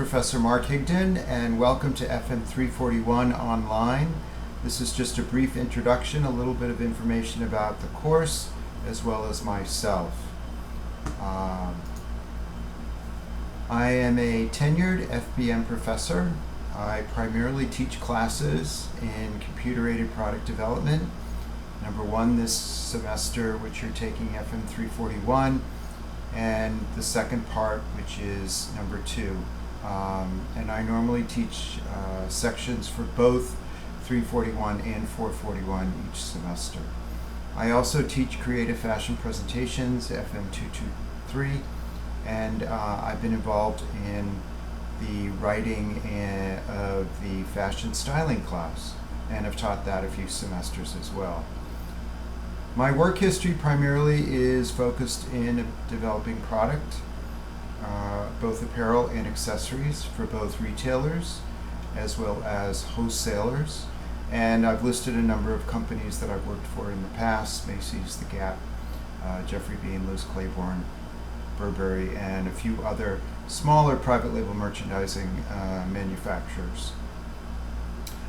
Professor Mark Higdon, and welcome to FM341 Online. This is just a brief introduction, a little bit of information about the course, as well as myself. I am a tenured FBM professor. I primarily teach classes in computer-aided product development. Number one this semester, which you're taking FM341, and the second part, which is number two. And I normally teach sections for both 341 and 441 each semester. I also teach creative fashion presentations, FM223, and I've been involved in the writing of the fashion styling class, and I've taught that a few semesters as well. My work history primarily is focused in developing product, both apparel and accessories for both retailers as well as wholesalers. And I've listed a number of companies that I've worked for in the past: Macy's, The Gap, Jeffrey Bean, Liz Claiborne, Burberry, and a few other smaller private label merchandising manufacturers.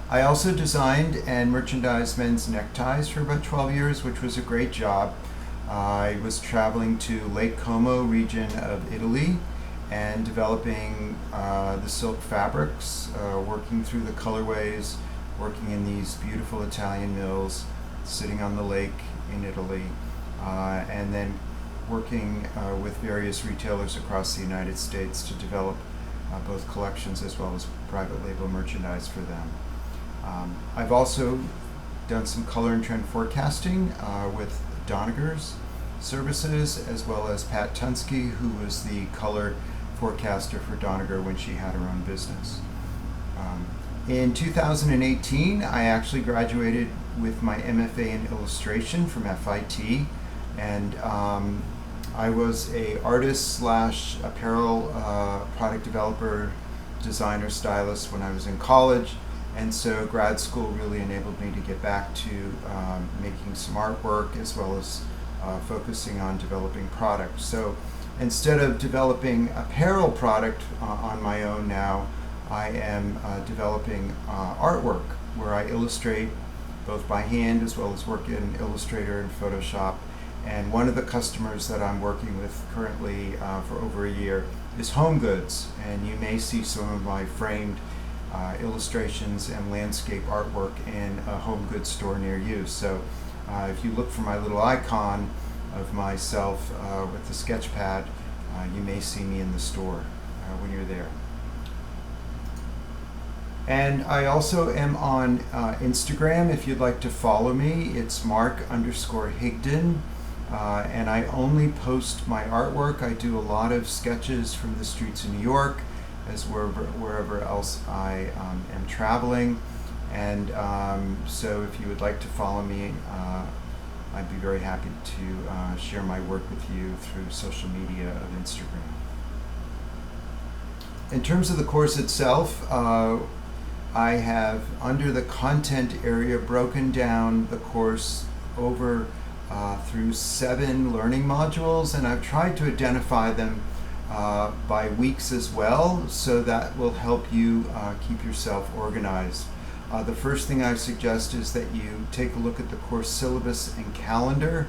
I also designed and merchandised men's neckties for about 12 years, which was a great job. I was traveling to Lake Como region of Italy and developing the silk fabrics, working through the colorways, working in these beautiful Italian mills, sitting on the lake in Italy, and then working with various retailers across the United States to develop both collections as well as private label merchandise for them. I've also done some color and trend forecasting with Doniger's services, as well as Pat Tunsky, who was the color forecaster for Doniger when she had her own business. In 2018, I actually graduated with my MFA in illustration from FIT, and I was a artist slash apparel product developer, designer, stylist when I was in college. And so grad school really enabled me to get back to making some artwork, as well as focusing on developing products. So instead of developing apparel product on my own now, I am developing artwork where I illustrate both by hand as well as work in Illustrator and Photoshop. And one of the customers that I'm working with currently for over a year is Home Goods, and you may see some of my framed illustrations and landscape artwork in a Home Goods store near you. So if you look for my little icon of myself with the sketch pad, you may see me in the store when you're there. And I also am on Instagram. If you'd like to follow me, it's Mark_Higdon. And I only post my artwork. I do a lot of sketches from the streets of New York, as wherever else I am traveling. And so if you would like to follow me, I'd be very happy to share my work with you through social media of Instagram. In terms of the course itself, I have, under the content area, broken down the course over through 7 learning modules, and I've tried to identify them by weeks as well, so that will help you keep yourself organized. The first thing I suggest is that you take a look at the course syllabus and calendar,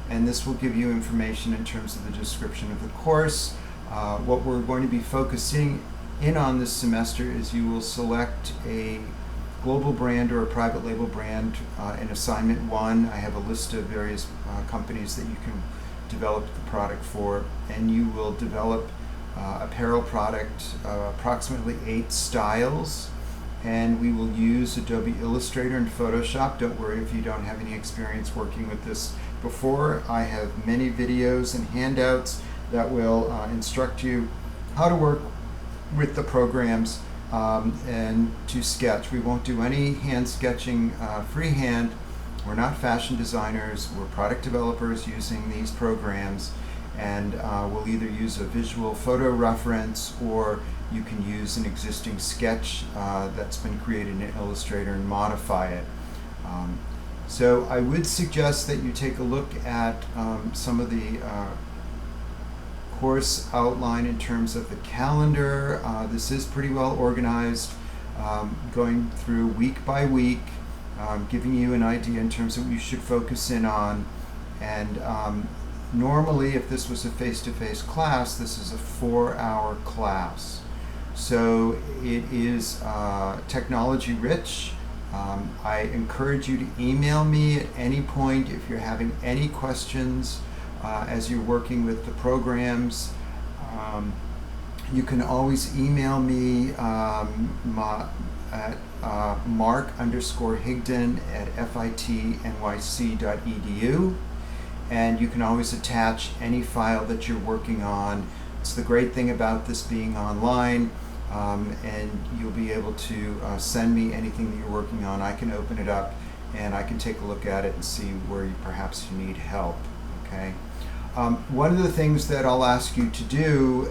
and this will give you information in terms of the description of the course. What we're going to be focusing in on this semester is you will select a global brand or a private label brand in assignment 1. I have a list of various companies that you can develop the product for, and you will develop apparel product, approximately 8 styles, and we will use Adobe Illustrator and Photoshop. Don't worry if you don't have any experience working with this before. I have many videos and handouts that will instruct you how to work with the programs and to sketch. We won't do any hand sketching freehand. We're not fashion designers, we're product developers using these programs, and we'll either use a visual photo reference, or you can use an existing sketch that's been created in Illustrator and modify it. So I would suggest that you take a look at some of the course outline in terms of the calendar. This is pretty well organized, going through week by week, giving you an idea in terms of what you should focus in on. And normally, if this was a face-to-face class, this is a 4-hour class. So it is technology rich. I encourage you to email me at any point if you're having any questions as you're working with the programs. You can always email me at mark_higdon@fitnyc.edu, and you can always attach any file that you're working on. It's the great thing about this being online, and you'll be able to send me anything that you're working on. I can open it up and I can take a look at it and see where perhaps you need help. Okay. One of the things that I'll ask you to do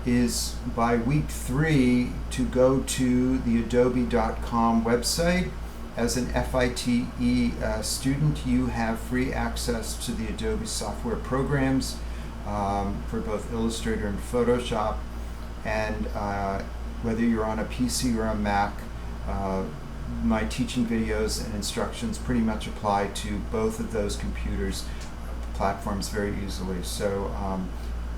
is by week 3 to go to the adobe.com website. As an FITE student, you have free access to the Adobe software programs for both Illustrator and Photoshop. And whether you're on a PC or a Mac, my teaching videos and instructions pretty much apply to both of those computers platforms very easily. So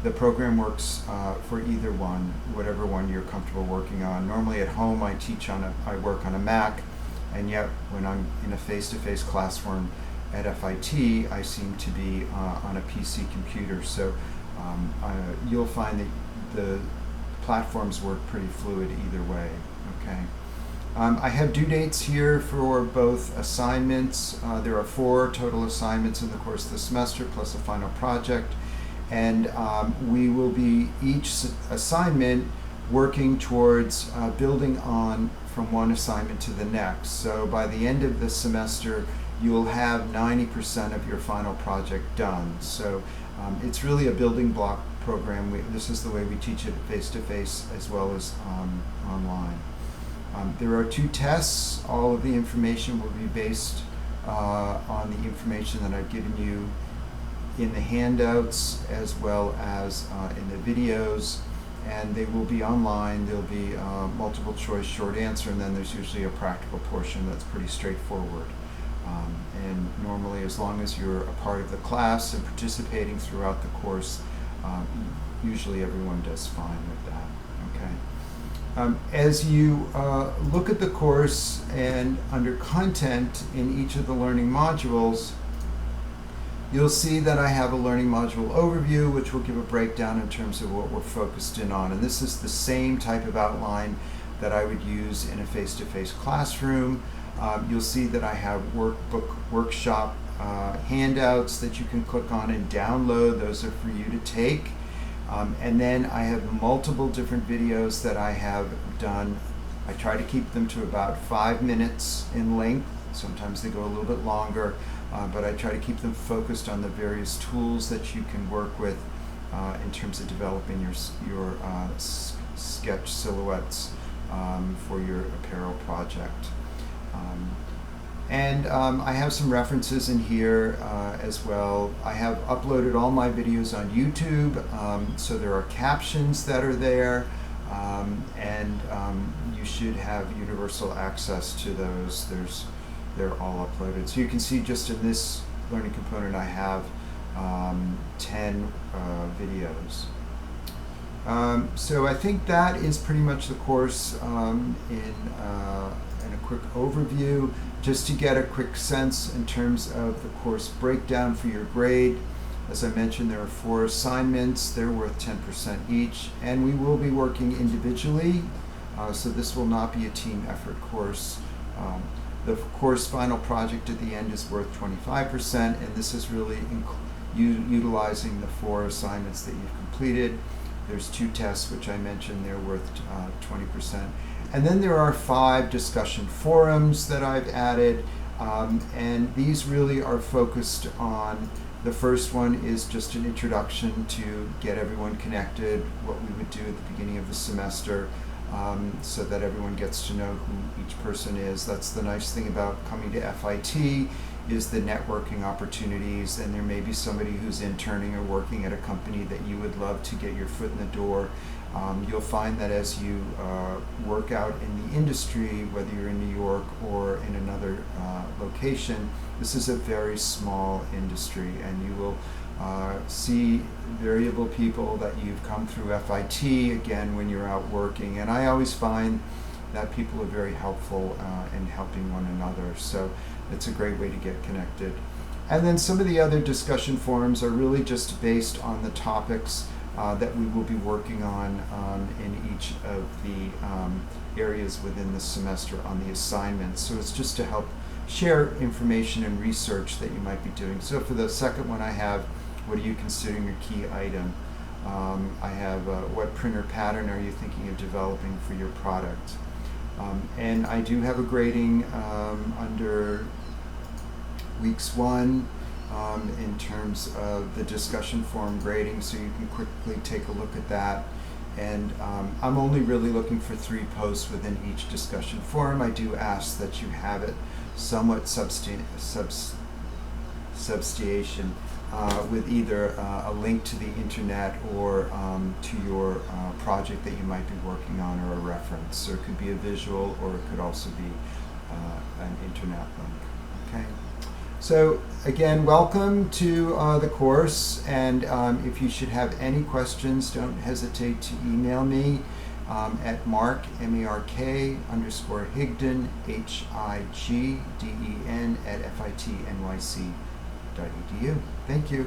the program works for either one, whatever one you're comfortable working on. Normally at home I work on a Mac, and yet when I'm in a face-to-face classroom at FIT, I seem to be on a PC computer. So you'll find that the platforms work pretty fluid either way. Okay. I have due dates here for both assignments. There are 4 total assignments in the course of the semester, plus a final project. And we will be, each assignment, working towards building on from one assignment to the next. So by the end of the semester, you'll have 90% of your final project done. So it's really a building block program. This is the way we teach it face-to-face as well as online. There are 2 tests. All of the information will be based on the information that I've given you in the handouts as well as in the videos, and they will be online. There'll be multiple choice short answer, and then there's usually a practical portion that's pretty straightforward. And normally, as long as you're a part of the class and participating throughout the course, usually everyone does fine with that. Okay. As you look at the course and under content in each of the learning modules, you'll see that I have a learning module overview, which will give a breakdown in terms of what we're focused in on. And this is the same type of outline that I would use in a face-to-face classroom. You'll see that I have workshop handouts that you can click on and download. Those are for you to take. And then I have multiple different videos that I have done. I try to keep them to about 5 minutes in length. Sometimes they go a little bit longer, but I try to keep them focused on the various tools that you can work with in terms of developing your sketch silhouettes for your apparel project. And I have some references in here as well. I have uploaded all my videos on YouTube, so there are captions that are there, and you should have universal access to those. They're all uploaded. So you can see just in this learning component I have 10 videos. So I think that is pretty much the course in a quick overview, just to get a quick sense in terms of the course breakdown for your grade. As I mentioned, there are 4 assignments. They're worth 10% each, and we will be working individually, so this will not be a team effort course. The course final project at the end is worth 25%, and this is really utilizing the 4 assignments that you've completed. There's 2 tests, which I mentioned, they're worth 20%. And then there are 5 discussion forums that I've added, and these really are focused on, the first one is just an introduction to get everyone connected, what we would do at the beginning of the semester, so that everyone gets to know who each person is. That's the nice thing about coming to FIT, is the networking opportunities, and there may be somebody who's interning or working at a company that you would love to get your foot in the door. You'll find that as you work out in the industry, whether you're in New York or in another location, this is a very small industry, and you will see variable people that you've come through FIT, again, when you're out working. And I always find that people are very helpful in helping one another. So it's a great way to get connected. And then some of the other discussion forums are really just based on the topics that we will be working on in each of the areas within the semester on the assignments. So it's just to help share information and research that you might be doing. So for the second one, I have, what are you considering your key item? I have, what printer pattern are you thinking of developing for your product? And I do have a grading under weeks 1 in terms of the discussion forum grading, so you can quickly take a look at that. And I'm only really looking for 3 posts within each discussion forum. I do ask that you have it somewhat substantiation with either a link to the internet or to your project that you might be working on, or a reference. So it could be a visual, or it could also be an internet link. Okay. So again, welcome to the course, and if you should have any questions, don't hesitate to email me at mark, M-A-R-K _Higdon, Higden @ fitnyc.edu. Thank you.